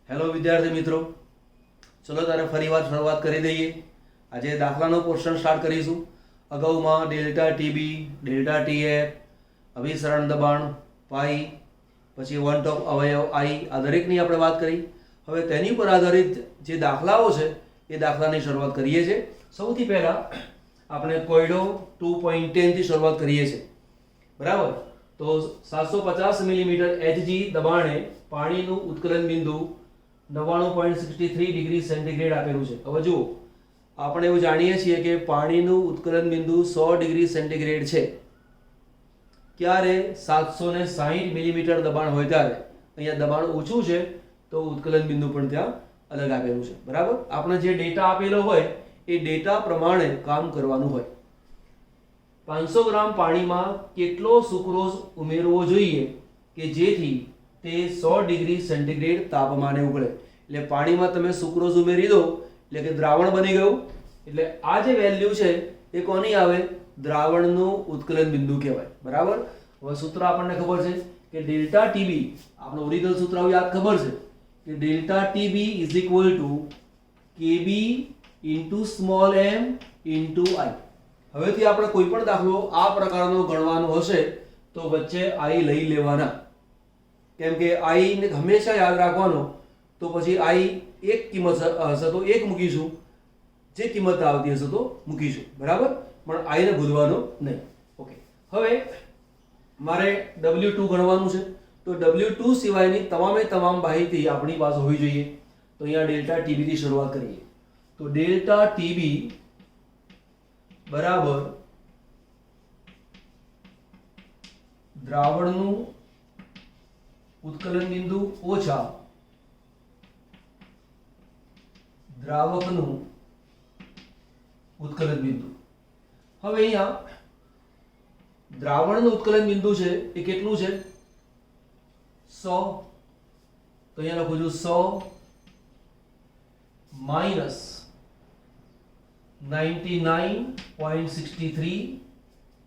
Hello વિદ્યાર્થી મિત્રો, ચલો તારે ફરીવાર શરૂઆત કરી દઈએ. આજે દાખલાનો પોર્શન સ્ટાર્ટ કરીશું. અગાઉમાં ડેલ્ટા ટીબી, ડેલ્ટા ટીએફ, અભિસરણ દબાણ પાઈ, પછી વન ટોપ અવયવ આઈ, આ દરેકની આપણે વાત કરી. હવે તેની પર આધારિત જે દાખલાઓ છે એ દાખલાની શરૂઆત કરીએ છીએ. સૌથી પહેલાં આપણે કોયડો 2.10 થી શરૂઆત કરીએ છીએ, બરાબર. તો 750 મિલીમીટર એચજી દબાણે પાણીનું ઉત્કલન બિંદુ 99.63 ડિગ્રી સેન્ટીગ્રેડ આપેલું છે. હવે જુઓ, આપણે એવું જાણીએ છીએ કે પાણીનું ઉત્કલન બિંદુ 100 ડિગ્રી સેન્ટીગ્રેડ છે. ક્યારે 760 મિલીમીટર દબાણ હોય ત્યારે. અહીંયા દબાણ ઓછું છે તો ઉત્કલન બિંદુ પણ ત્યાં અલગ આપેલું છે, બરાબર. આપણે જે ડેટા આપેલો હોય એ ડેટા પ્રમાણે કામ કરવાનું હોય. 500 ગ્રામ પાણીમાં કેટલો સુક્રોઝ ઉમેરવો જોઈએ કે જેથી તે 100 ડિગ્રી સેન્ટીગ્રેડ તાપમાને ઉકળે. એટલે પાણીમાં તમે સુક્રોઝ ઉમેરી દો એટલે કે દ્રાવણ બની ગયું. એટલે આ જે વેલ્યુ છે એ કોની આવે? દ્રાવણનું ઉત્કલન બિંદુ કહેવાય, બરાબર. હવે સૂત્ર આપણને ખબર છે કે ડેલ્ટા ટીબી, આપણો ઓરિજિનલ સૂત્ર યાદ ખબર છે કે delta T B is equal to K B into small M into I. હવેથી આપણે કોઈ પણ દાખલો આ પ્રકારનો ગણવાનો હશે તો વચ્ચે આઈ લઈ લેવાના, કેમ કે આઈ ને હંમેશા યાદ રાખવાનો. તો પછી આઈ એક કિંમત હશે તો એક મૂકીશું, જે કિંમત આવતી હશે તો મૂકીશું, બરાબર. પણ આઈને ભૂલવાનો નહીં. ઓકે, હવે મારે W2 ગણવાનું છે. તો W2 સિવાયની તમામ માહિતી આપણી પાસે હોવી જોઈએ. તો અહીંયા ડેલ્ટા ટીબી થી શરૂઆત કરીએ. તો ડેલ્ટા ટીબી બરાબર દ્રાવણનું ઉત્કલન બિંદુ ઓછા દ્રાવકનું ઉત્કલન બિંદુ. હવે અહીંયા દ્રાવણનું ઉત્કલન બિંદુ છે એ કેટલું છે? 100. તો અહીંયા લખું છું 100 માઇનસ 99.63.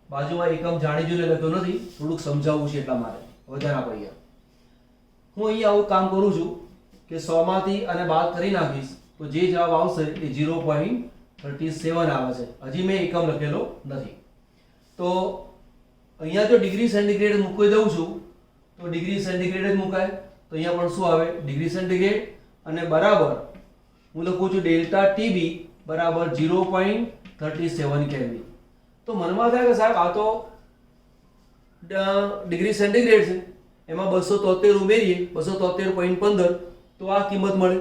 બાજુમાં એકમ જાણી જોઈને લખ્યો નથી, થોડુંક સમજાવવું છે એટલા માટે. હવે ધ્યાન આપો. અહીંયા હું અહીંયા આવું કામ કરું છું કે 100 માંથી અને બાદ કરી નાખીશ તો જે જવાબ આવશે એ 0.37 આવે છે. હજી મેં એકમ લખેલો નથી. તો અહીંયા જો ડિગ્રી સેન્ટીગ્રેડ મૂકી દઉં છું તો ડિગ્રી સેન્ટીગ્રેડ જ મુકાય. તો અહીંયા પણ શું આવે? Degree centigrade. અને બરાબર હું લખું છું ડેલ્ટા ટીબી બરાબર 0.37 કેલ્વિન. તો મનમાં થાય કે સાહેબ આ તો ડિગ્રી સેન્ટીગ્રેડ છે, એમાં 273 ઉમેરીએ 273.15 તો આ કિંમત મળે.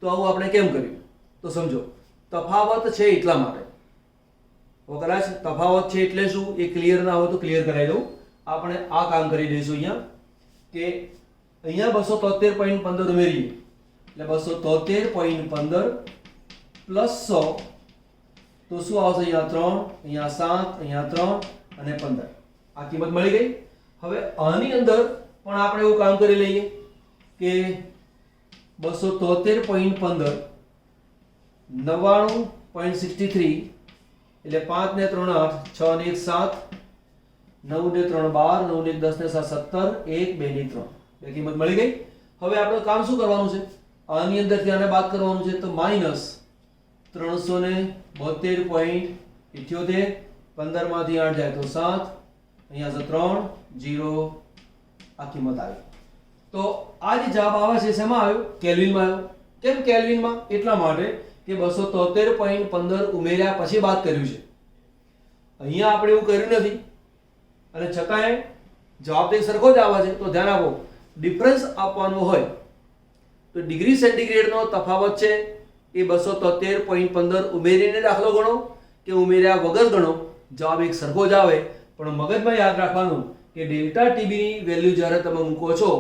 તો આવું આપણે કેમ કર્યું? તો સમજો, તફાવત છે એટલા માટે. હવે કદાચ તફાવત છે એટલે શું એ ક્લિયર ના હોય તો ક્લિયર કરાવી દઉં. આપણે આ કામ કરી દઈશું અહીંયા કે અહીંયા 273.15 ઉમેરીએ એટલે 273.15 પ્લસ 100 તો શું આવશે? અહીંયા 3, અહીંયા 7, અહીંયા 3 અને 15. આ કિંમત મળી ગઈ. હવે આની અંદર પણ આપણે એવું કામ કરી લઈએ કે 273.15 99.63 એટલે 5 ને 3 8, 6 ને 1 7, 9 ને 3 12, 9 ને 10 ને 7 17, 1 2 ને 3. બે કિંમત મળી ગઈ. હવે આપણે કામ શું કરવાનું છે? આની અંદરથી આને બાદ કરવાનું છે. તો માઇનસ 372.78, 15 માંથી 8 જાય તો 7, અહીંયા 3 0, આ કિંમત આવી. તો આ જે જવાબ આવે છે શેમાં આવ્યો? કેલ્વિનમાં આવ્યો. કેમ કેલ્વિનમાં? એટલા માટે કે 273.15 ઉમેર્યા પછી બાદ કર્યું છે. અહીંયા આપણે એવું કર્યું નથી અને છતાંય જવાબ તો સરખો જ આવે છે. તો ધ્યાન આપો, ડિફરન્સ આપવાનો હોય તો ડિગ્રી સેન્ટીગ્રેડનો તફાવત છે એ 273.15 ઉમેરીને દાખલો ગણો કે ઉમેર્યા વગર ગણો, જવાબ એક સરખો જ આવે. પણ મગજમાં યાદ રાખવાનું કે ડેલ્ટા ટીબીની વેલ્યુ જ્યારે તમે મૂકો છો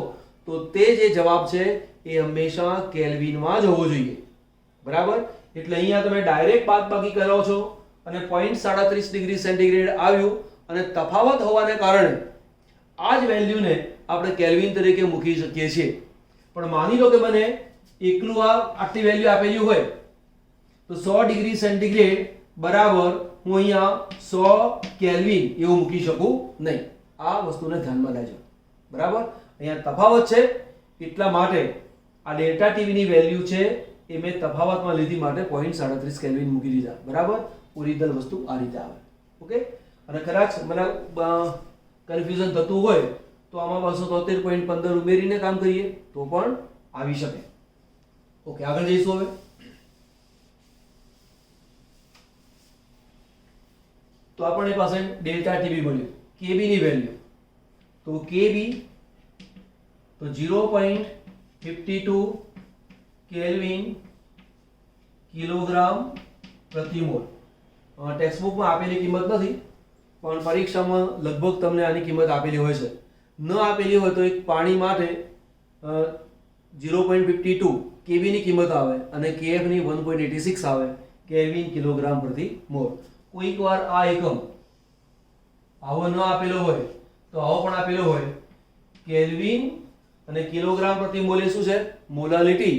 તો તે જે જવાબ છે એ હંમેશા કેલ્વિનમાં જ હોવો જોઈએ, બરાબર. એટલે અહીંયા તમે ડાયરેક્ટ બાદબાકી કરો છો અને 0.37 ડિગ્રી સેન્ટીગ્રેડ આવ્યું અને તફાવત હોવાને કારણે આ જ વેલ્યુને આપણે કેલ્વિન તરીકે મૂકી શકીએ છીએ. પણ માની લો કે મને એકલું આટલી વેલ્યુ આપેલી હોય તો 100 ડિગ્રી સેન્ટીગ્રેડ બરાબર હું અહીંયા 100 કેલ્વિન એવું મૂકી શકું નહીં. આ વસ્તુને ધ્યાનમાં લેજો, બરાબર. અહીંયા તફાવત છે એટલા માટે આ ડેલ્ટા ટીવી ની વેલ્યુ છે એ મેં તફાવતમાં લીધી માટે 0.37 કેલ્વિન મૂકી દીધા, બરાબર. ઓરિજિનલ વસ્તુ આ રીતે આવે. ઓકે. અને કદાચ મને કન્ફ્યુઝન થતું હોય તો આમાં 273.15 ઉમેરીને કામ કરીએ તો પણ આવી શકે. ઓકે, આગળ જઈશું હવે. તો આપણી પાસે ડેલ્ટા ટીબી મળ્યું, કેબી ની વેલ્યુ તો કેબી તો 0.52 કેલ્વિન કિલોગ્રામ પ્રતિ મોલ. ટેક્સ્ટબુકમાં આપેલી કિંમત નથી, પણ પરીક્ષામાં લગભગ તમને આની કિંમત આપેલી હોય છે. ન આપેલી હોય તો એક પાણી માટે 0.52 કેબી ની કિંમત આવે અને કેએફ ની 1.86 આવે કેલ્વિન કિલોગ્રામ પ્રતિ મોલ. કોઈક વાર આ એકમ આવો ન આપેલો હોય તો આવો પણ આપેલો હોય કેલ્વિન અને કિલોગ્રામ પ્રતિ મોલ એ શું છે? મોલાલિટી,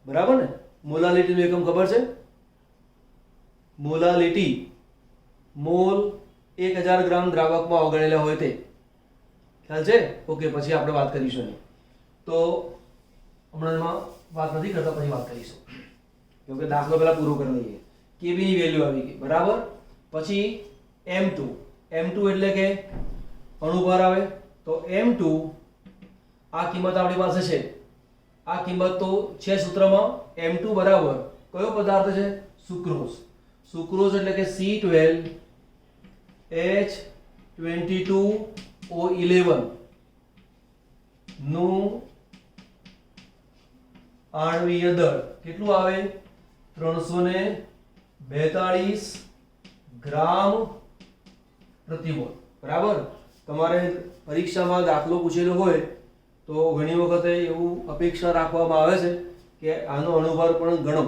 બરાબર ને. મોલાલિટી નું એકમ ખબર છે? મોલાલિટી, મોલ 1000 ગ્રામ દ્રાવકમાં ઓગળેલા હોય તે, ખ્યાલ છે? ઓકે, પછી આપણે વાત કરીશું. તો હમણાં એમાં વાત નથી કરતા, પછી વાત કરીશું, કેમ કે દાખલો પહેલા પૂરો કરી લઈએ. કેબી ની વેલ્યુ આવી ગઈ, બરાબર. પછી M2 એટલે કે અણુભાર આવે. તો M2 આ કિંમત આપણી પાસે છે. આ કિંમત તો છે સૂત્રમાં. M2 બરાબર કયો પદાર્થ છે? સુક્રોઝ. સુક્રોઝ એટલે કે C12H22O11 નું આણ્વીય દળ કેટલું આવે? 342 ગ્રામ પ્રતિ મોલ, બરાબર. તમારે પરીક્ષામાં દાખલો પૂછેલો હોય તો ઘણી વખતે એવું અપેક્ષા રાખવામાં આવે છે કે આનો અણુભાર પણ ગણો.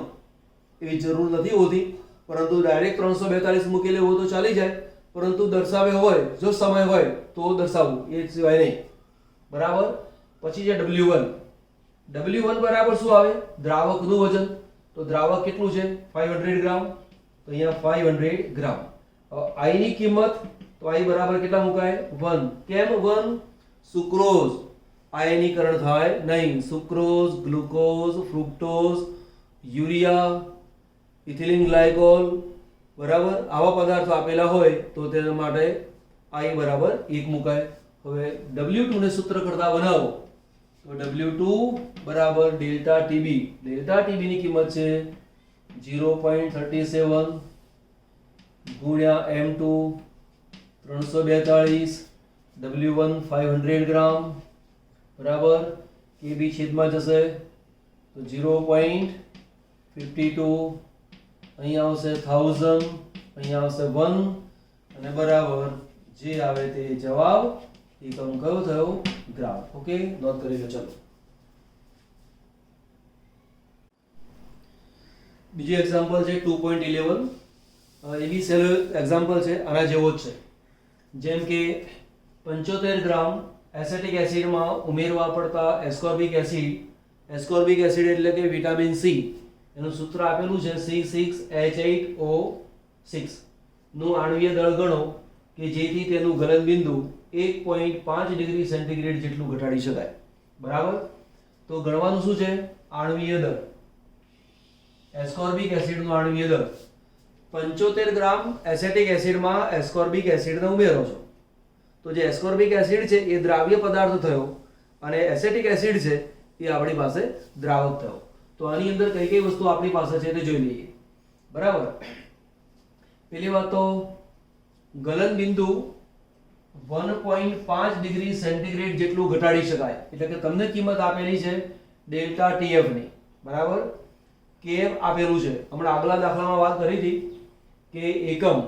એવી જરૂર નથી હોતી, પરંતુ ડાયરેક્ટ 342 મૂકેલે હોય તો ચાલી જાય, પરંતુ દર્શાવે હોય, જો સમય હોય તો દર્શાવવું, એ સિવાય નહીં, બરાબર. પછી છે W1 બરાબર શું આવે? દ્રાવકનું વજન. તો દ્રાવક કેટલું છે? 500 ગ્રામ. તો અહીંયા 500 ગ્રામ. I ની કિંમત તો I બરાબર કેટલા મુકાય? 1. કેમ 1? સુક્રોઝ આયનીકરણ થાય નહીં. Sucrose, glucose, fructose, urea, ethylene glycol, બરાબર, આવા પદાર્થો આપેલા હોય તો તેના માટે I બરાબર 1 મુકાય. હવે W2 ને સૂત્ર કરતા બનાવો તો W2 બરાબર ડેલ્ટા ટીબી. ડેલ્ટા ટીબી ની કિંમત છે 0.37 ગુણ્યા M2 342, W1 500 ગ્રામ, બરાબર. કેબી છેદમાં જશે તો 0.52, અહીંયા આવશે 1000, અહીંયા આવશે 1 અને બરાબર જે આવે તે જવાબ એકમ કયો થયો? ગ્રામ. ઓકે, નોંધ કરી લો. ચલો બીજું એક્ઝામ્પલ છે 2.11. એ બી સહેલો એક્ઝામ્પલ છે, આના જેવો જ છે. જેમ કે 75 ગ્રામ એસેટિક એસિડમાં ઉમેરવા પડતા એસ્કોર્બિક એસિડ. એસ્કોર્બિક એસિડ એટલે કે વિટામિન સી, એનું સૂત્ર આપેલું છે C6H8O6 નું આણ્વીય દળ ગણો કે જેથી તેનું ગલન બિંદુ 1.5 ડિગ્રી સેન્ટીગ્રેડ જેટલું ઘટાડી શકાય, બરાબર. તો ગણવાનું શું છે? આણ્વીય દળ. એસ્કોર્બિક એસિડનું આણ્વીય દળ 75 ગ્રામ એસેટિક એસિડમાં એસ્કોર્બિક એસિડને ઉમેરો છો તો જે એસ્કોર્બિક એસિડ છે એ દ્રાવ્ય પદાર્થ થયો અને એસેટિક એસિડ છે એ આપણી પાસે દ્રાવક થયો. તો આની અંદર કઈ કઈ વસ્તુ આપણી પાસે છે તે જોઈ લઈએ, બરાબર. પહેલી વાત તો ગલન બિંદુ 1.5 ડિગ્રી સેન્ટીગ્રેડ જેટલું ઘટાડી શકાય, એટલે કે તમને કિંમત આપેલી છે ડેલ્ટા ટીએફ ની, બરાબર. કેએફ આપેલું છે. હમણાં આગલા દાખલામાં વાત કરી હતી કે એકમ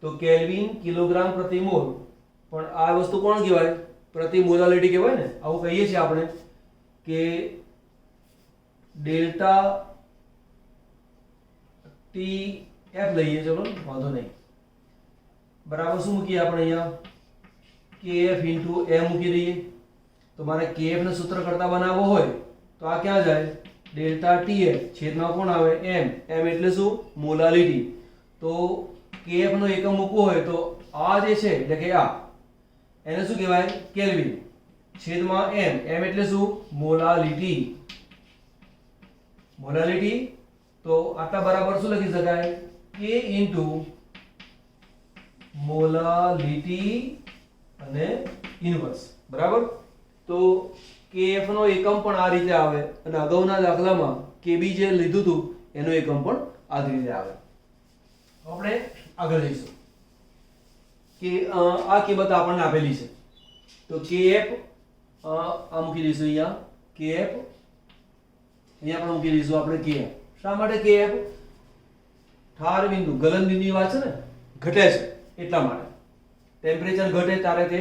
તો કેલ્વિન કિલોગ્રામ પ્રતિ મોલ, પણ આ વસ્તુ કોણ કહેવાય? પ્રતિ મોલાલિટી કહેવાય ને. આવું કહીએ છીએ આપણે કે ડેલ્ટા ટીએફ લઈએ, ચલો વાંધો નહીં, બરાબર. શું મૂકીએ આપણે? અહીંયા KF into M મૂકી દઈએ. તો મારે KF ને સૂત્ર કરતા બનાવવો હોય તો આ ક્યાં જાય? ડેલ્ટા TF છેદમાં કોણ આવે? M. M એટલે શું? મોલાલિટી. તો KF નો એકમ મૂકવો હોય તો આ જે છે એટલે કે આ એને શું કહેવાય? કેલ્વિન છેદમાં M. M એટલે શું? મોલાલિટી. મોલાલિટી તો આટલા બરાબર શું લખી શકાય K ઇન્ટુ મોલાલિટી અને ઇન્વર્સ બરાબર તો KF નો એકમ પણ આ રીતે આવે અને અગાઉના દાખલામાં KB જે લીધું હતું એનો એકમ પણ આ જ રીતે આવે આપણે આગળ જઈશું કે આ કિંમત આપણને આપેલી છે તો KF આ મૂકી દઈશું અહીંયા KF અહીંયા પણ મૂકી દઈશું આપણે KF શા માટે KF ઠાર બિંદુ ગલન બિંદુની વાત છે ને ઘટે છે એટલા માટે ટેમ્પરેચર ઘટે ત્યારે તે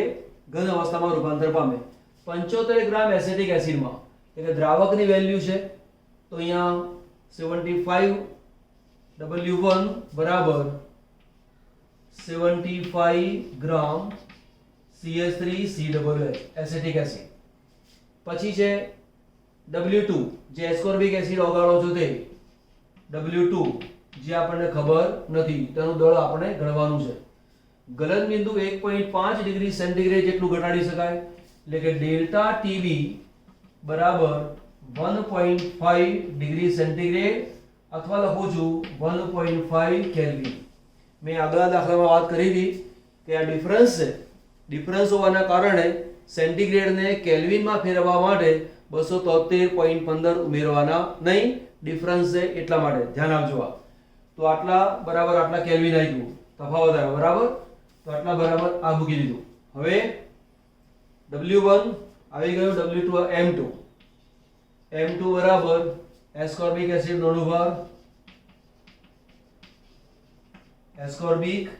ઘન અવસ્થામાં રૂપાંતર પામે 75 ગ્રામ એસિટિક એસિડમાં એટલે દ્રાવકની વેલ્યુ છે તો અહીંયા 75 W1 બરાબર 75 ગ્રામ CH3COOH એસિટિક એસિડ પછી છે W2 જે એસ્કોર્બિક એસિડ ઓગાળો છો તે W2 જે આપણને ખબર નથી તેનું દળ આપણે ગણવાનું છે ગલન બિંદુ 1.5 ડિગ્રી સેન્ટીગ્રેડ જેટલું ઘટાડી શકાય એટલે કે ડેલ્ટા TB બરાબર 1.5 ડિગ્રી સેન્ટીગ્રેડ અથવા લખું છું 1.5 કેલ્વિન મેં આગલા દાખલામાં વાત કરી હતી કે આ ડિફરન્સ છે ડિફરન્સ હોવાના કારણે સેન્ટીગ્રેડને કેલ્વિનમાં ફેરવવા માટે 273.15 ઉમેરવાના નહીં ડિફરન્સ છે એટલા માટે ધ્યાન આપજો આ તો આટલા બરાબર આટલા કેલ્વિન આવ્યું તફાવત આવ્યો બરાબર તો આટલા બરાબર આ મૂકી દીધું હવે W1 આવી ગયું W2 M2 બરાબર એસ્કોર્બિક એસિડ નો અણુભાર એસ્કોર્બિક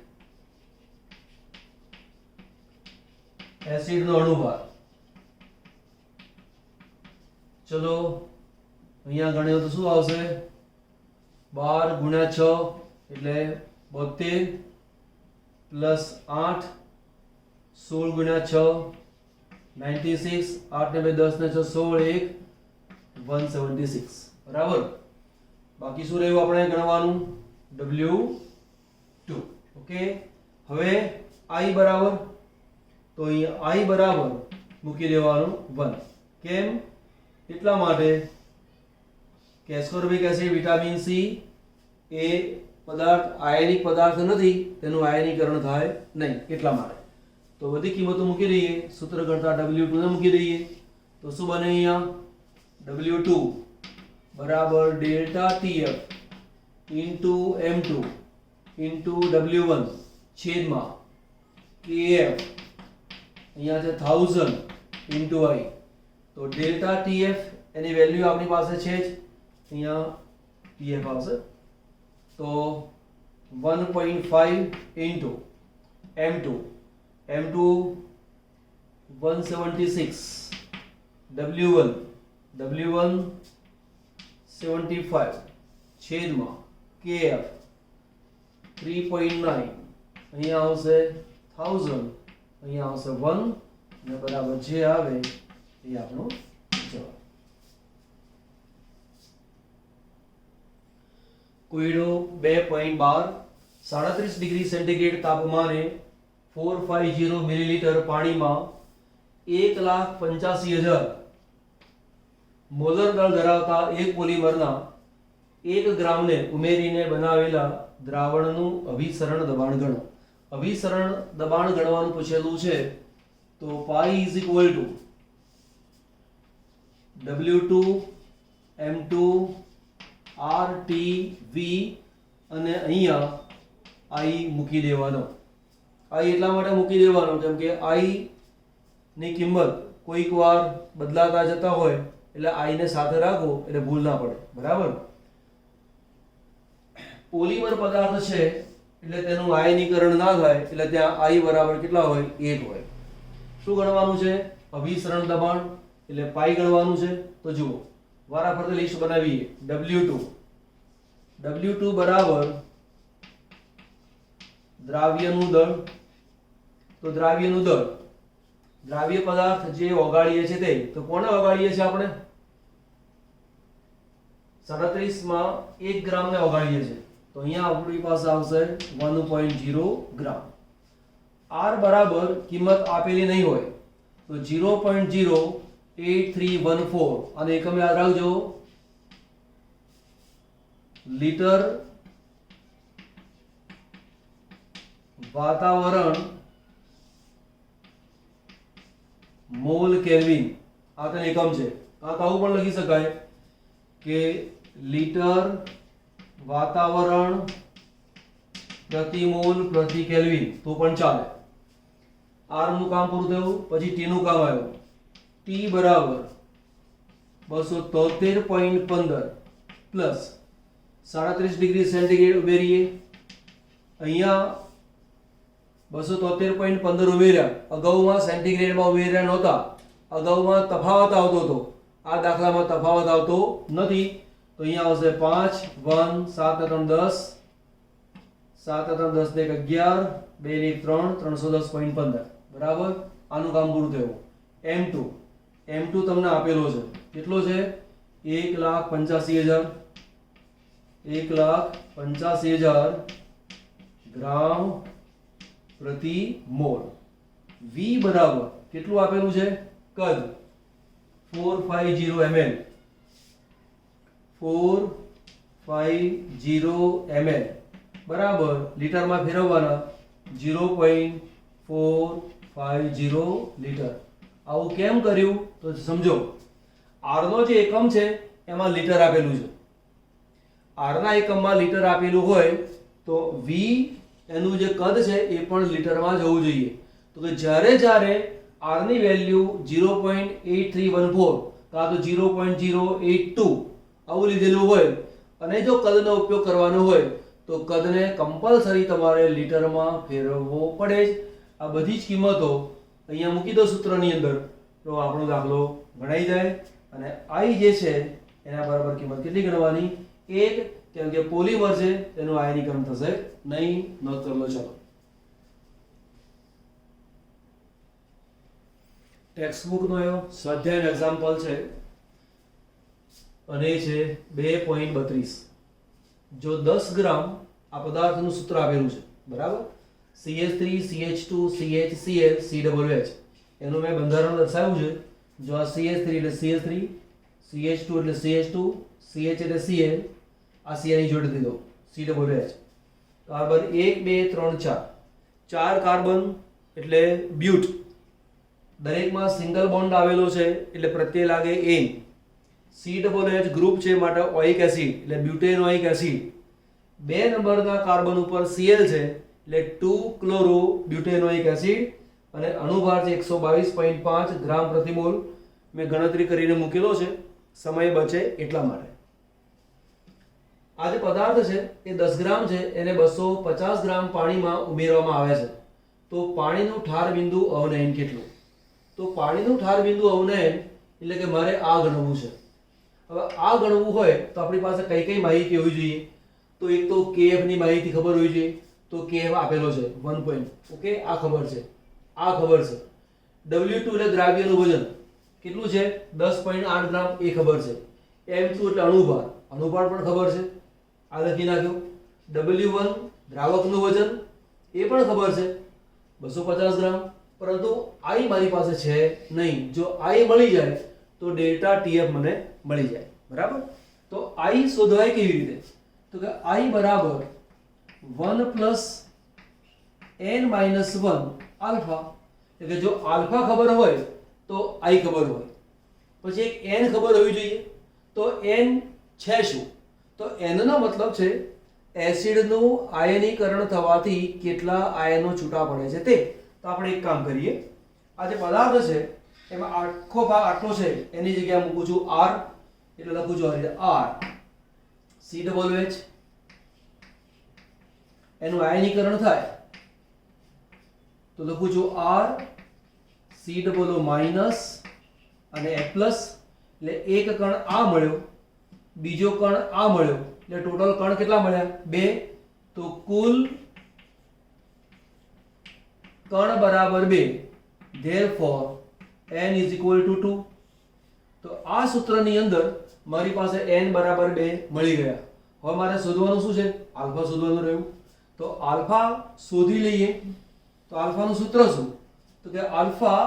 એસિડ નો અણુભાર ચલો અહીંયા ગણ્યો તો શું આવશે 12 ગુણ્યા 6 એટલે 72 પ્લસ 8 16 ગુણ્યા 6 96 8 ને 2 10 ને 6 16 1 176 બરાબર બાકી શું રહ્યું આપણે ગણવાનું W2 ઓકે હવે I બરાબર તો અહીંયા I બરાબર મૂકી દેવાનું 1 કેમ એટલા માટે કે એસ્કોર્બિક એસિડ વિટામિન C એ પદાર્થ આયનિક પદાર્થ નથી તેનું આયનીકરણ થાય નહીં એટલા માટે તો બધી કિંમતો મૂકી દઈએ સૂત્ર કરતા W2 ને મૂકી દઈએ તો શું બને અહીંયા W2 બરાબર delta TF into M2 into W1 છેદમાં KF અહીંયા છે 1000 ઇન્ટુ I તો ડેલ્ટા TF એની વેલ્યુ આપણી પાસે છે જ અહીંયા TF આવશે તો 1.5 ઇન્ટુ M2 176 W1 75 છેદમાં KF 3.9 અહીંયા આવશે 1000 અહીંયા આવશે 1 અને બરાબર જે આવે એ આપણો જવાબ કોયડો 2.12 37 ડિગ્રી સેન્ટીગ્રેડ તાપમાને 450 મિલીલીટર પાણીમાં 1,85,000 મોલર દળ ધરાવતા એક પોલિમરના 1 ગ્રામને ઉમેરીને બનાવેલા દ્રાવણનું અભિસરણ દબાણ ગણો અભિસરણ દબાણ ગણવાનું પૂછેલું છે તો પાઈ is equal two W2 M2 RT V અને અહીંયા I મૂકી દેવાનો I એટલા માટે મૂકી દેવાનો કેમ કે I ની કિંમત કોઈક વાર બદલાતા જતા હોય એટલે I ને સાથે રાખો એટલે ભૂલ ના પડે બરાબર પોલિમર પદાર્થ છે એટલે તેનું આયનીકરણ ના થાય એટલે ત્યાં I બરાબર કેટલા હોય 1 હોય શું ગણવાનું છે અભિસરણ દબાણ એટલે પાઈ ગણવાનું છે તો જુઓ વારાફરતી લિસ્ટ બનાવીએ W2 બરાબર દ્રાવ્યનું દળ તો દ્રાવ્યનું દળ દ્રાવ્ય પદાર્થ જે ઓગાળીએ છે તે તો કોને ઓગાળીએ છે આપણે 37 માં 1 ગ્રામ ને ઓગાળીએ છે તો અહીંયા આપણી પાસે આવશે 1.0 ગ્રામ R બરાબર કિંમત આપેલી નહીં હોય તો 0.08314 અને એકમ યાદ રાખજો લીટર વાતાવરણ મોલ કેલ્વિન આ તો એકમ છે. આ તો આવું પણ લખી શકાય કે લીટર વાતાવરણ પ્રતિ મોલ પ્રતિ કેલ્વિન તો પણ ચાલે. આર નું કામ પૂરું થયું. પછી ટી નું કામ આવ્યું. ટી બરાબર 273.15 પ્લસ 37 ડિગ્રી સેન્ટીગ્રેડ ઉમેરીએ. અહીંયા 273.15 ઉમેર્યા. અગાઉમાં સેન્ટીગ્રેડમાં ઉમેર્યા નહોતા. અગાઉમાં તફાવત આવતો હતો. આ દાખલામાં તફાવત આવતો નથી. તો અહીંયા આવશે 5 1 7 3 10 7 3 10 ને 11 2 ને 3 310.15 બરાબર. આનું કામ પૂરું થયું. M2 તમને આપેલો છે. કેટલો છે? 1,85,000 1,85,000 ગ્રામ પ્રતિ મોલ. V બરાબર કેટલું આપેલું છે? કદ 450 ml 450 ml બરાબર લીટરમાં ફેરવવાના 0.450 લીટર. આવું કેમ કર્યું તો સમજો. R નો જે એકમ છે એમાં લીટર આપેલું છે. R ના એકમમાં લીટર આપેલું હોય તો V એનું જે કદ છે એ પણ લીટરમાં જવું જોઈએ. તો કે જ્યારે R ની વેલ્યુ 0.8314 કાં તો 0.082 આવું લીધેલું હોય અને જો કદનો ઉપયોગ કરવાનો હોય તો કદને કમ્પલસરી તમારે લીટરમાં ફેરવવો પડે જ. આ બધી જ કિંમતો અહીંયા મૂકી દો સૂત્રની અંદર તો આપણો દાખલો ગણાઈ જાય. અને I જે છે એના બરાબર કિંમત કેટલી ગણવાની? 1, કેમ કે પોલિમર છે તેનું આયનીકરણ થશે નહીં. નોંધ કરી લો. ચાલો ટેક્સ્ટબુક નો સ્વાધ્યાયનો એક્ઝામ્પલ છે અને એ છે 2.32. જો 10 ગ્રામ આ પદાર્થનું સૂત્ર આપેલું છે બરાબર. CH3 CH2 CHCl COOH એનું મેં બંધારણ દર્શાવ્યું છે. જો આ CH3 એટલે CH3 CH2 એટલે CH2 CH એટલે Cl આ Cl ની જોડી દીધો COOH. કાર્બન 1 2 3 4 4 કાર્બન એટલે બ્યુટ. દરેકમાં સિંગલ બોન્ડ આવેલો છે એટલે પ્રત્યય લાગે N. COOH ગ્રુપ છે માટે ઓઇક એસિડ એટલે બ્યુટેનોઇક એસિડ. 2 નંબરના કાર્બન ઉપર Cl છે એટલે 2 ક્લોરો બ્યુટેનોઇક એસિડ અને અણુભાર છે 122.5 ગ્રામ પ્રતિ મોલ. મેં ગણતરી કરીને મૂકેલો છે સમય બચે એટલા માટે. આ જે પદાર્થ છે એ 10 ગ્રામ છે એને 250 ગ્રામ પાણીમાં ઉમેરવામાં આવે છે. તો પાણીનું ઠાર બિંદુ અવનયન કેટલું? તો પાણીનું ઠાર બિંદુ અવનયન એટલે કે મારે આ ગણવું છે. હવે આ ગણવું હોય તો આપણી પાસે કઈ કઈ માહિતી હોવી જોઈએ? તો એક તો KF ની માહિતી ખબર હોવી જોઈએ. તો KF આપેલો છે 1 પોઈન્ટ. ઓકે, આ ખબર છે. આ ખબર છે. W2 એટલે દ્રાવ્યનું વજન કેટલું છે? 10.8 ગ્રામ એ ખબર છે. M2 એટલે અણુભાર પણ ખબર છે. આ લખી નાખ્યું. W1 દ્રાવકનું વજન એ પણ ખબર છે 250 ગ્રામ. પરંતુ I મારી પાસે છે નહીં. જો I મળી જાય તો ડેલ્ટા TF મને મળી જાય બરાબર. તો I શોધવાય કેવી રીતે? તો કે I બરાબર 1 પ્લસ n માઇનસ 1 આલ્ફા. એટલે કે જો આલ્ફા ખબર હોય તો I ખબર હોય. પછી એક n ખબર હોવી જોઈએ. તો n છે શું? તો n નો મતલબ છે એસિડનું આયનીકરણ થવાથી કેટલા આયનો છૂટા પડે છે તે. તો આપણે એક કામ કરીએ. આ જે પદાર્થ છે એમાં આખો ભાગ આટલો છે એની જગ્યાએ મૂકું છું R એટલે લખું છું R COOH. એનું આયનીકરણ થાય તો લખું છું R COO માઇનસ અને H પ્લસ. એટલે એક કણ આ મળ્યો, બીજો કણ આ મળ્યો એટલે ટોટલ કણ કેટલા મળ્યા? 2. તો કુલ કણ બરાબર 2. therefore n is equal to 2. તો આ સૂત્રની અંદર મારી પાસે n બરાબર 2 મળી ગયા. હવે મારે શોધવાનું શું છે? આલ્ફા શોધવાનું રહ્યું. તો આલ્ફા શોધી લઈએ. તો આલ્ફાનું સૂત્ર શું? તો કે alpha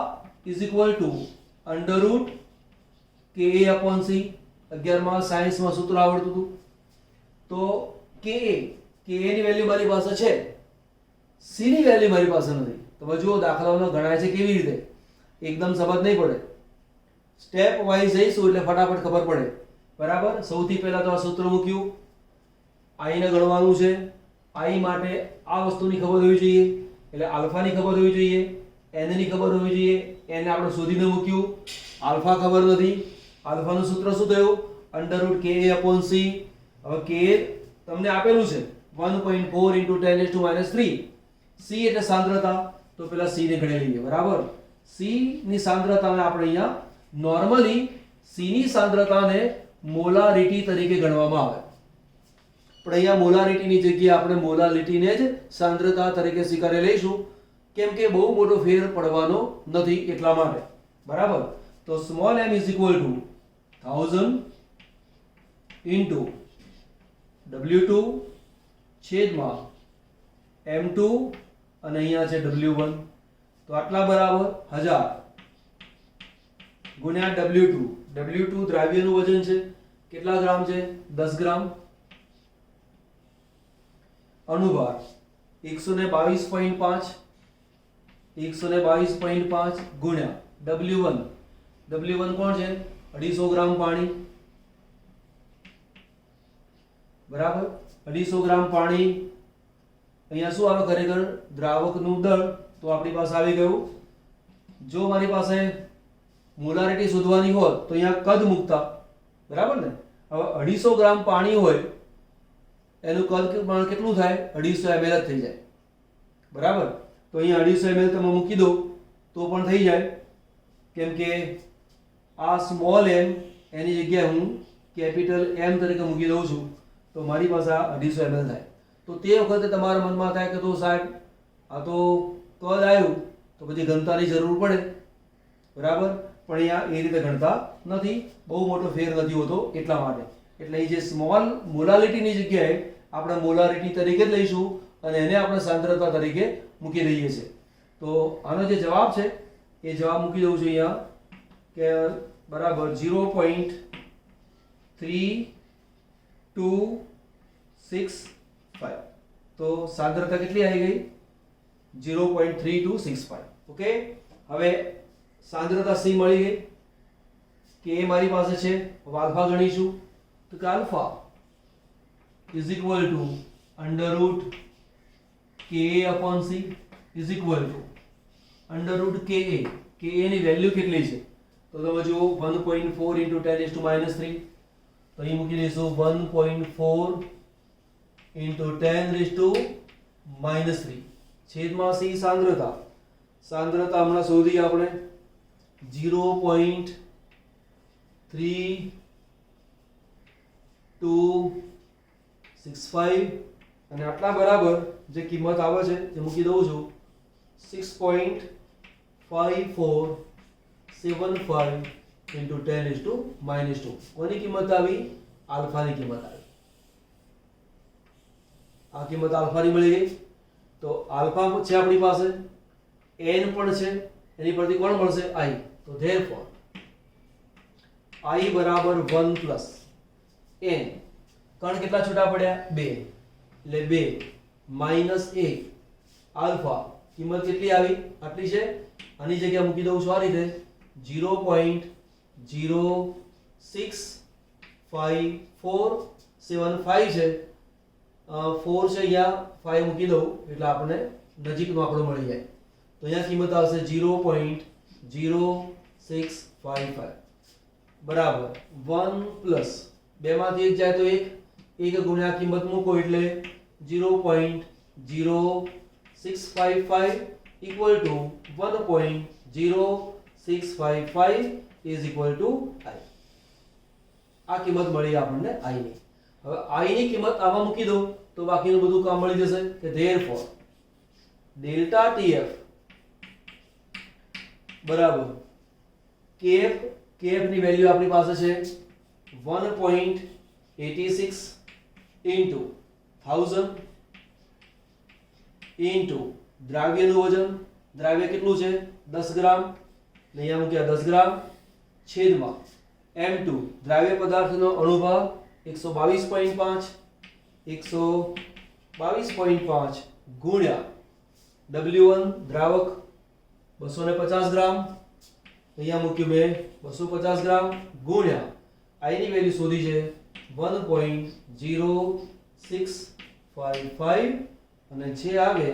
is equal two √KA/C. 11માં સાયન્સમાં સૂત્ર આવડતું હતું. તો કે ની વેલ્યુ મારી પાસે છે, સી ની વેલ્યુ મારી પાસે નથી. તમે જુઓ દાખલાઓનો ગણાય છે કેવી રીતે, એકદમ સમજ નહીં પડે, સ્ટેપ વાઇઝ જઈશું એટલે ફટાફટ ખબર પડે. બરાબર. સૌથી પહેલા તો આ સૂત્ર મૂક્યું, i ને ગણવાનું છે. i માટે આ વસ્તુની ખબર હોવી જોઈએ, એટલે આલ્ફા ની ખબર હોવી જોઈએ, n ની ખબર હોવી જોઈએ. n ને આપણે શોધીને મૂક્યું, આલ્ફા ખબર નથી. આલ્ફાનું સૂત્ર શું થયું? √ka/c. હવે k તમને આપેલું છે 1.4 × 10⁻³ c એટલે સાંદ્રતા, તો પેલા c ને ગણી લઈએ. બરાબર. c ની સાંદ્રતાને આપણે અહીંયા નોર્મલી c ની સાંદ્રતાને મોલારિટી તરીકે ગણવામાં આવે, પણ અહીંયા મોલારિટીની જગ્યાએ આપણે મોલારિટીને જ સાંદ્રતા તરીકે સ્વીકારી લઈશું, કેમ કે બહુ મોટો ફેર પડવાનો નથી એટલા માટે. બરાબર. તો સ્મોલ m = 1000 * W2 છેદમાં m2 અને અહીંયા છે W1, તો આટલા બરાબર 1000 ગુણ્યા W2. W2 દ્રાવ્યનું વજન છે, કેટલા ગ્રામ છે? 10 ગ્રામ. અણુભાર 122.5 ગુણ્યા W1. W1 કોણ છે? 250 ગ્રામ પાણી. બરાબર. 250 ગ્રામ પાણી. અહીંયા શું આવે ખરેખર? દ્રાવકનું દળ. તો આપણી પાસે આવી ગયું. જો મારી પાસે મોલારિટી શોધવાની હોત તો અહીંયા કદ મૂકતા. બરાબર ને. હવે 250 ગ્રામ પાણી હોય એનું કદ કેટલું થાય? 250 ml જ થઈ જાય. બરાબર. તો અહીંયા 250 ml તમે મૂકી દો તો પણ થઈ જાય, કેમ કે આ સ્મોલ m એની જગ્યાએ હું કેપિટલ M તરીકે મૂકી દઉં છું, તો મારી પાસે આ 250 ml થાય. તો તે વખતે તમારા મનમાં થાય કે તો સાહેબ આ તો કદ આવ્યું તો પછી ઘનતાની જરૂર પડે. બરાબર. પણ અહીંયા એ રીતે ગણતા નથી, બહુ મોટો ફેર નથી હોતો એટલા માટે. એટલે એ જે સ્મોલ મોલારિટીની જગ્યાએ આપણે મોલારિટી તરીકે જ લઈશું અને એને આપણે સાંદ્રતા તરીકે મૂકી દઈએ છીએ. તો આનો જે જવાબ છે એ જવાબ મૂકી દઉં છું અહીંયા કે બરાબર 0.3265. તો સાંદ્રતા કેટલી આવી ગઈ? 0.3265. ઓકે. હવે સાંદ્રતા c મળી ગઈ, કે મારી પાસે છે. આલ્ફા ગણીશું તો કે આલ્ફા = √ka/c = ka ની વેલ્યુ કેટલી છે? તો તમે જુઓ 1.4 × 10⁻³ તો અહીં મૂકી દઈશું 1.4 × 10⁻³ છેદમાં c સાંદ્રતા. સાંદ્રતા હમણાં શોધી આપણે 0.3265 અને આટલા બરાબર જે કિંમત આવે છે એ મૂકી દઉં છું 6.5475 × 10⁻². કોની કિંમત આવી? આલ્ફાની કિંમત આવી. આ કિંમત આલ્ફાની મળી ગઈ. તો આલ્ફા છે આપણી પાસે, n પણ છે, એની પરથી કોણ મળશે? i. તો therefore i = 1 + n. કણ કેટલા છૂટા પડ્યા? 2, એટલે 2 - 1 આલ્ફા કિંમત કેટલી આવી? આટલી છે. આની જગ્યા મૂકી દઉં છું આ રીતે 0.06547 છે. 4 છે અહીંયા, 5 મૂકી દઉં એટલે આપણને નજીકનો આંકડો મળી જાય. તો અહીંયા કિંમત આવશે 0.0655 બરાબર 1 + 2 માંથી 1 જાય તો 1 ગુણ્યા કિંમત મૂકો એટલે 0.0655 = 1.0655 = i. આ કિંમત મળી આપણને i ની. હવે i ની કિંમત આમાં મૂકી દો તો બાકીનું બધું કામ મળી જશે કે therefore ΔTF બરાબર kf ની વેલ્યુ આપણી પાસે છે 1.86 × 1000 દ્રાવ્યનું વજન. દ્રાવ્ય કેટલું છે? 10 ગ્રામ. અહીંયા મૂક્યા 10 ગ્રામ છેદમાં m2 દ્રાવ્ય પદાર્થનો અણુભાર 122.5 122.5 ગુણ્યા W1 દ્રાવક 250 ગ્રામ, અહીંયા મૂક્યું મેં 250 ગ્રામ ગુણ્યા I ની વેલ્યુ શોધી છે 1.0655 અને જે આવે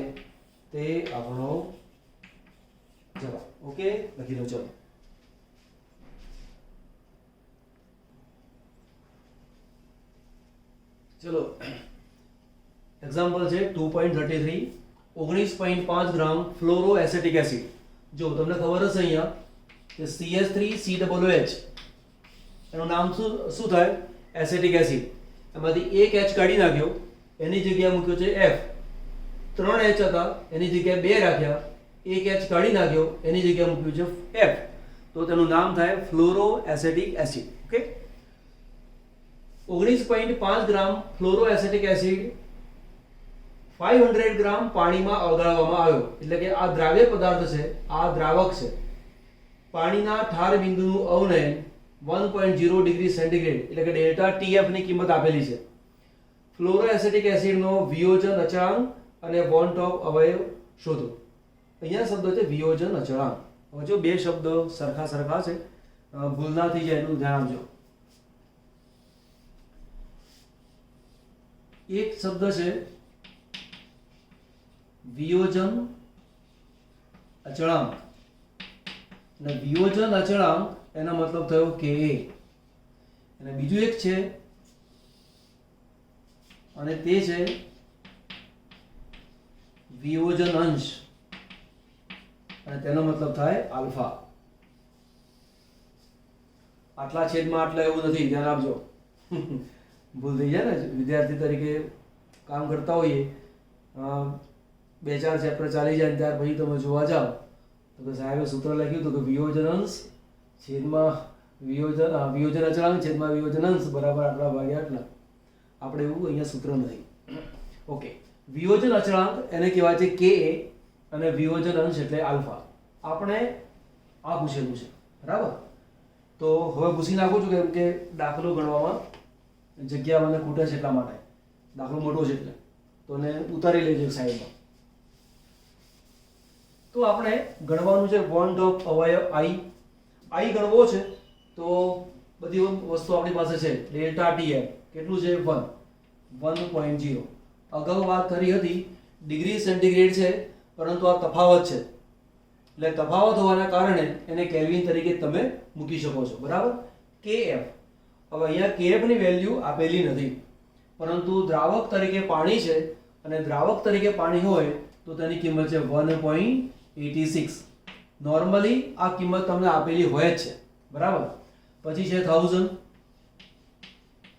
તે આપણો જવાબ. ઓકે, લખી લો. ચલો એક્ઝામ્પલ છે 2.33 19.5 ગ્રામ ફ્લોરો એસેટિક એસિડ. જો તમને ખબર હશે અહીંયા કે CH3COOH એનું નામ શું થાય? Acetic acid. એમાંથી એક H કાઢી નાખ્યો, એની જગ્યાએ મૂક્યો છે F. 3 H હતા, એની જગ્યાએ 2 રાખ્યા, એક H કાઢી નાખ્યો, એની જગ્યાએ મૂક્યું છે F. તો તેનું નામ થાય ફ્લોરો એસેટિક એસિડ. ઓકે, 19.5 ગ્રામ ફ્લોરો એસેટિક એસિડ 500 ગ્રામ પાણીમાં ઓગાળવામાં આવ્યો. એટલે કે આ દ્રાવ્ય પદાર્થ છે, આ દ્રાવક છે. પાણીના ઠાર બિંદુનું અવનયન 1.0 ડિગ્રી સેન્ટીગ્રેડ એટલે કે ડેલ્ટા TF ની કિંમત આપેલી છે. ફ્લોરો એસેટિક એસિડનો વિયોજન અચળાંક અને બોન્ડ ઓફ અવયવ શોધો. અહીંયા શબ્દ છે વિયોજન અચળાંક. હવે જો બે શબ્દો સરખા છે, ભૂલ ના થઈ જાય એનું ધ્યાન આપજો. એક શબ્દ છે વિયોજન અચળાંક, અને વિયોજન અચળાંક એનો મતલબ થયો Ka, અને બીજું એક છે અને તે છે વિયોજન અંશ, અને તેનો મતલબ થાય આલ્ફા. આટલા છેદમાં આટલા એવું નથી, ધ્યાન આપજો. ભૂલ થઈ જાય ને, વિદ્યાર્થી તરીકે કામ કરતા હોઈએ, 2-4 ચેપ્ટર ચાલી જાય ત્યાર પછી તમે જોવા જાઓ તો કે સાહેબે સૂત્ર લખ્યું હતું કે વિયોજન અંશ છેદમાં વિયોજન અચળાંક છેદમાં વિયોજન અંશ બરાબર આટલા ભાગ્યા આટલા. આપણે એવું અહીંયા સૂત્ર નથી. ઓકે, વિયોજન અચળાંક એને કહેવાય છે Ka અને વિયોજન અંશ એટલે આલ્ફા. આપણે આ પૂછેલું છે, બરાબર? તો હવે પૂછી નાખું છું કેમ કે દાખલો ગણવામાં જગ્યા મને ખૂટે છે એટલા માટે. દાખલો મોટો છે એટલે તો ને ઉતારી લેજો સાઈડમાં. તો આપણે ગણવાનું છે બોન્ડ ઓફ અવયવ I ગણવો છે. તો બધી વસ્તુ આપણી પાસે છે. ડેલ્ટા TF કેટલું છે? 1.0. અગાઉ વાત કરી હતી ડિગ્રી સેન્ટીગ્રેડ છે, પરંતુ આ તફાવત છે, એટલે તફાવત હોવાના કારણે એને કેલ્વિન તરીકે તમે મૂકી શકો છો, બરાબર? KF. હવે અહીંયા KF ની વેલ્યુ આપેલી નથી, પરંતુ દ્રાવક તરીકે પાણી છે, અને દ્રાવક તરીકે પાણી હોય તો તેની કિંમત છે 1.86. નોર્મલી આ કિંમત તમને આપેલી હોય જ છે, બરાબર? પછી છે 1000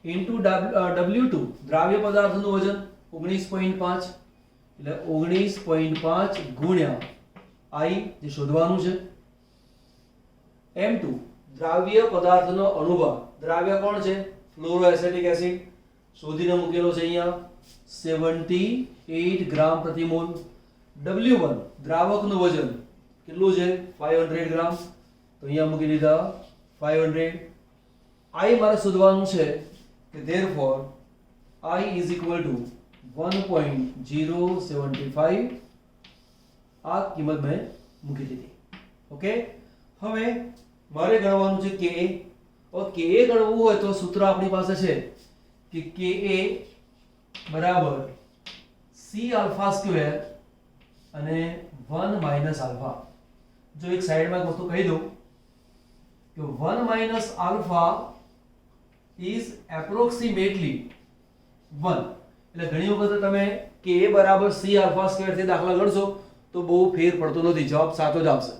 ઇન્ટુ W2 દ્રાવ્ય પદાર્થનું વજન 19.5 એટલે 19.5 ગુણ્યા I જે શોધવાનું છે. M2 દ્રાવ્ય પદાર્થનો અણુભાર. દ્રાવ્ય કોણ છે? Fluoro acetic acid. શોધીને મૂકેલો છે અહીંયા 78 ગ્રામ પ્રતિ મોલ. W1 દ્રાવકનું વજન કેટલું છે? 500 ગ્રામ. તો અહીંયા મૂકી દીધા 500. I મારે શોધવાનું છે કે therefore I is equal to 1.075. આ કિંમત મેં મૂકી દીધી. ઓકે, હવે મારે ગણવાનું છે Ka. Ka ગણવું હોય તો સૂત્ર આપણી પાસે છે કે Ka બરાબર C alpha square અને 1 minus alpha. જો એક સાઈડમાં એક વસ્તુ કહી દઉં કે 1 minus alpha is approximately 1. એટલે ઘણી વખત તમે Ka બરાબર C alpha square થી દાખલા ગણશો તો બહુ ફેર પડતો નથી, જવાબ સાચો જ આવશે.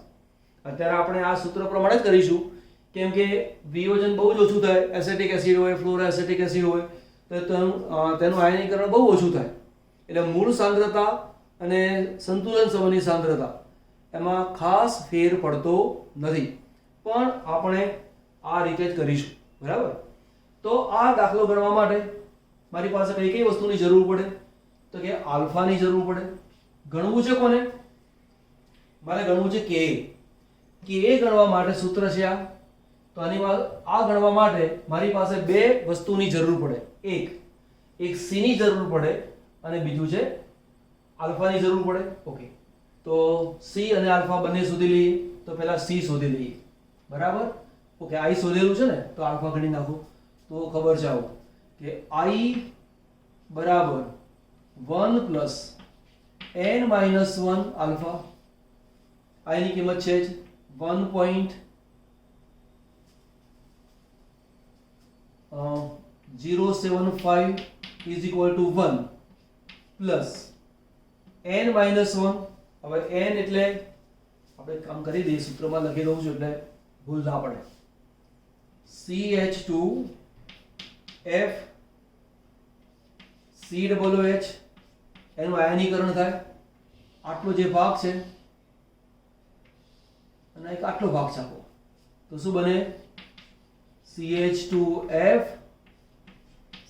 અત્યારે આપણે આ સૂત્ર પ્રમાણે જ કરીશું, કેમ કે વિયોજન બહુ જ ઓછું થાય. એસેટિક એસિડ હોય, ફ્લોરો એસેટિક એસિડ હોય તો તેનું આયનીકરણ બહુ ઓછું થાય, એટલે મૂળ સાંદ્રતા અને સંતુલન સમયની સાંદ્રતા એમાં ખાસ ફેર પડતો નથી. પણ આપણે આ રીતે જ કરીશું, બરાબર? તો આ દાખલો ગણવા માટે મારી પાસે કઈ કઈ વસ્તુની જરૂર પડે? તો કે આલ્ફાની જરૂર પડે. ગણવું છે કોને? મારે ગણવું છે Ka. Ka ગણવા માટે સૂત્ર છે આ. તો આ ગણવા માટે મારી પાસે બે વસ્તુની જરૂર પડે. એક એક સી ની જરૂર પડે અને બીજું છે આલ્ફાની જરૂર પડે. ઓકે, તો સી અને આલ્ફા બંને શોધી લઈએ. તો પહેલા સી શોધી લઈએ. બરાબર. ઓકે, આઈ શોધેલું છે ને, તો આલ્ફા ગણી નાખો. તો ખબર છે આવું કે આઈ બરાબર 1 પ્લસ n માઇનસ 1 આલ્ફા. આઈ ની કિંમત છે જ 1.075 is equal two 1 plus n minus 1. હવે n એટલે આપણે કામ કરી દઈએ, સૂત્રમાં લખી દઉં છું એટલે ભૂલ ના પડે. CH2F COOH એનું આયનીકરણ થાય. આટલો જે ભાગ છે અને એક આટલો ભાગ છાપો તો શું બને? CH2F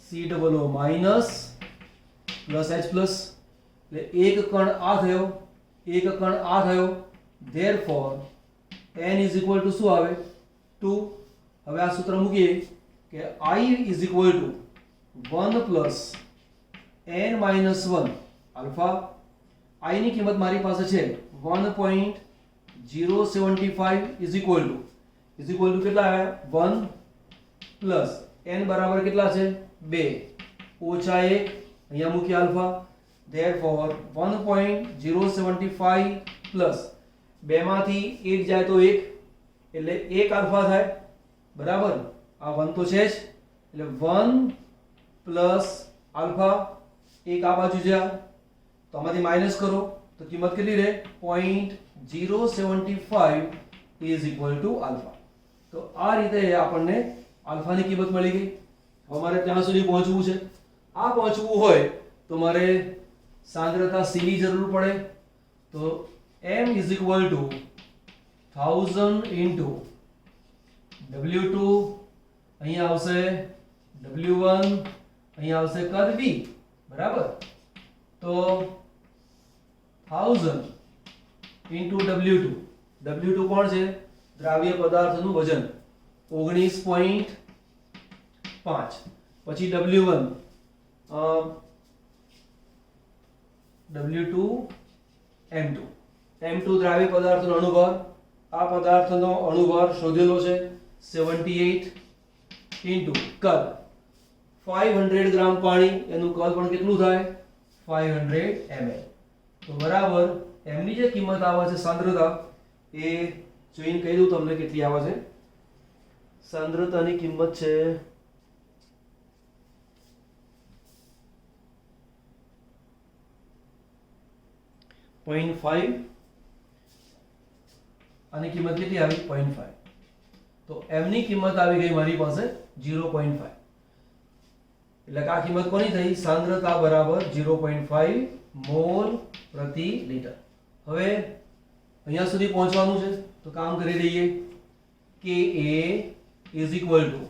COO minus plus H plus. એટલે એક કણ આ થયો, એક કણ આ થયો. therefore n is equal to શું આવે? 2. હવે આ સૂત્ર મૂકીએ કે I is equal to 1 plus n minus 1 alpha. I ની કિંમત મારી પાસે છે 1.075 is equal to કેટલા આવ્યા? 1 plus n બરાબર કેટલા છે? 2 ઓછા 1 અહીંયા મૂકી આલ્ફા. therefore 1.075 plus 2 માંથી 1 જાય તો 1 એટલે 1 આલ્ફા થાય. બરાબર. આ 1 તો છે જ એટલે 1 પ્લસ આલ્ફા. 1 આ બાજુ જાય તો આમાંથી માઇનસ કરો તો કિંમત કેટલી રહે? 0.075 ઇઝ ઇક્વલ ટુ આલ્ફા. તો આ રીતે આપણને આલ્ફાની કિંમત મળી ગઈ. હવે મારે ત્યાં સુધી પહોંચવું છે. આ પહોંચવું હોય તો મારે સાંદ્રતા C ની જરૂર પડે. તો m is equal two 1000 into W2, અહીંયા આવશે W1, અહીંયા આવશે કદ V. બરાબર. તો 1000 ઇન્ટુ W2. W2 કોણ છે? દ્રાવ્ય પદાર્થનું વજન 19.5. પછી W1 W2 M2. M2 દ્રાવ્ય પદાર્થનો અણુભાર. આ પદાર્થનો અણુભાર શોધેલો છે 78 ઇન્ટુ કદ 500 ગ્રામ પાણી. એનું કદ પણ કેટલું થાય? 500 ml. તો બરાબર એમની જે કિંમત આવે છે સાંદ્રતા એ જોઈને કહી દઉં તમને કેટલી આવે છે. સાંદ્રતાની કિંમત છે 0.5. આની કિંમત કેટલી આવી? 0.5. તો m ની કિંમત આવી ગઈ મારી પાસે 0.5. એટલે કે આ કિંમત કોની થઈ? સાંદ્રતા બરાબર 0.5 મોલ પ્રતિ લિટર. હવે અહીંયા સુધી પહોંચવાનું છે તો કામ કરી દઈએ. Ka is equal to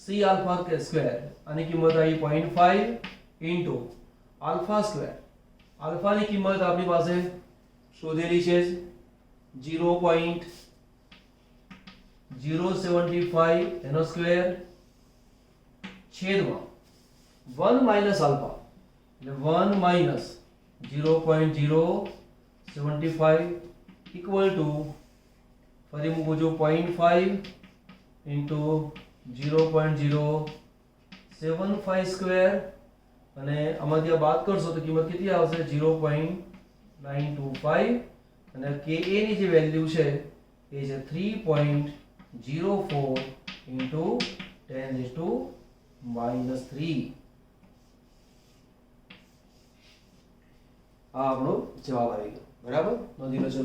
C alpha square. આની કિંમત આવી 0.5 ઇન્ટુ આલ્ફા સ્ક્વેર. આલ્ફાની કિંમત આપણી પાસે શોધેલી છે 0.075 એનો સ્ક્વેર છેદમાં 1 માઇનસ આલ્ફા એટલે 1 માઇનસ 0.075 ઇક્વલ ટુ ફરી મૂકું છું 0.5 ઇન્ટુ 0.075 સ્ક્વેર અને આમાંથી આ બાદ કરશો તો કિંમત કેટલી આવશે? 0.925 અને Ka ની જે વેલ્યુ છે એ છે 3.04 ઇન્ટુ 10⁻³ આ આપણો જવાબ આવી ગયો. બરાબર, નોંધી લો. ચલો